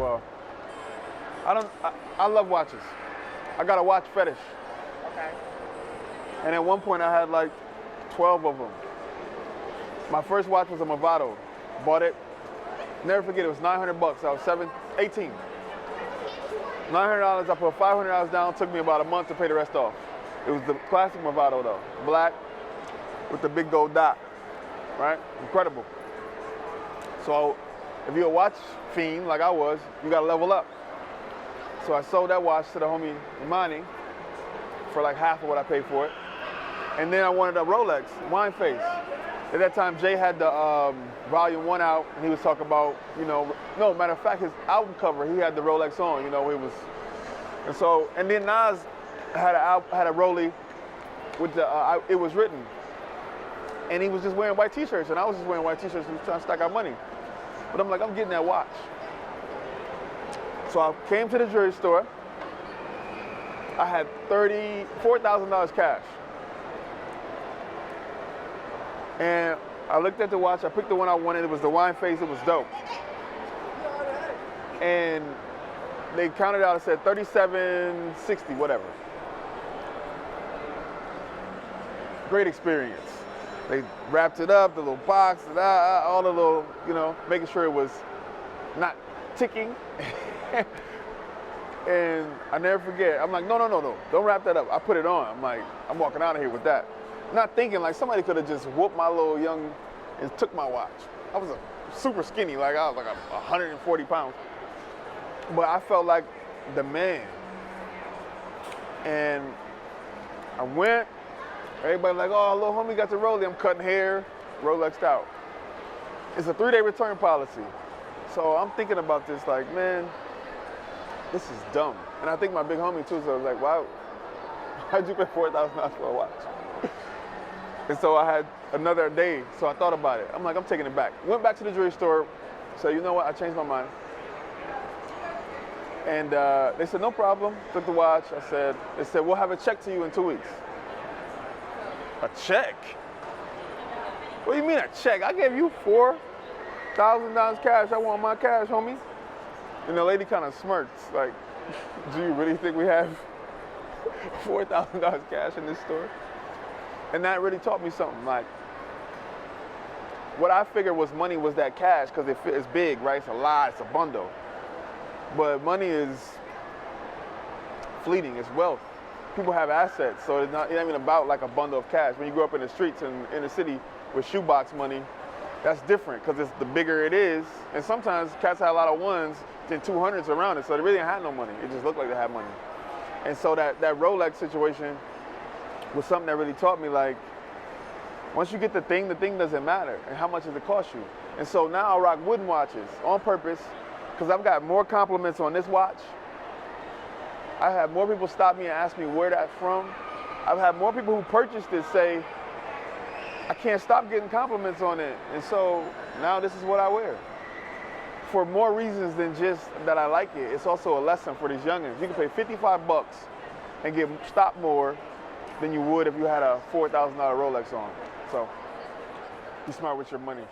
Well, I love watches. I got a watch fetish. Okay. And at one point I had like 12 of them. My first watch was a Movado. Bought it. Never forget, it was $900. I was 18. $900, I put $500 down, took me about a month to pay the rest off. It was the classic Movado though, black with the big gold dot, right? Incredible. So if you're a watch fiend like I was, you gotta level up. So I sold that watch to the homie Imani for like half of what I paid for it. And then I wanted a Rolex, wine face. At that time, Jay had the Volume 1 out, and he was talking about, no, matter of fact, his album cover, he had the Rolex on, and then Nas had a Rollie with the, it was written. And he was just wearing white t-shirts, and I was just wearing white t-shirts and trying to stack out money. But I'm like, I'm getting that watch. So I came to the jewelry store. I had $4,000 cash. And I looked at the watch, I picked the one I wanted, it was the wine face, it was dope. And they counted out, it said $37.60, whatever. Great experience. They wrapped it up, the little box, all the little, making sure it was not ticking. And I never forget, I'm like, no, don't wrap that up. I put it on, I'm like, I'm walking out of here with that. Not thinking like somebody could have just whooped my little young and took my watch. I was super skinny, like I was like 140 pounds. But I felt like the man. And I went, everybody like, oh, little homie got the Rollie. I'm cutting hair, Rolexed out. It's a 3-day return policy. So I'm thinking about this like, man, this is dumb. And I think my big homie too, so I was like, why'd you pay $4,000 for a watch? And so I had another day, so I thought about it. I'm like, I'm taking it back. Went back to the jewelry store, said, you know what, I changed my mind. And they said, no problem. Took the watch. They said, we'll have a check to you in 2 weeks. A check? What do you mean a check? I gave you $4,000 cash. I want my cash, homie. And the lady kind of smirks, like, do you really think we have $4,000 cash in this store? And that really taught me something. Like, what I figured was money was that cash because it's big, right? It's a lot, it's a bundle. But money is fleeting, it's wealth. People have assets, so it's not even about like a bundle of cash. When you grow up in the streets and in the city with shoebox money, that's different because it's the bigger it is. And sometimes cats had a lot of ones and 200s around it, so they really didn't have no money. It just looked like they had money. And so that Rolex situation was something that really taught me, like, once you get the thing doesn't matter, and how much does it cost you? And so now I rock wooden watches on purpose, because I've got more compliments on this watch. I have more people stop me and ask me where that's from. I've had more people who purchased it say, I can't stop getting compliments on it. And so now this is what I wear. For more reasons than just that I like it, it's also a lesson for these youngins. You can pay 55 bucks and get stopped more than you would if you had a $4,000 Rolex on. So be smart with your money.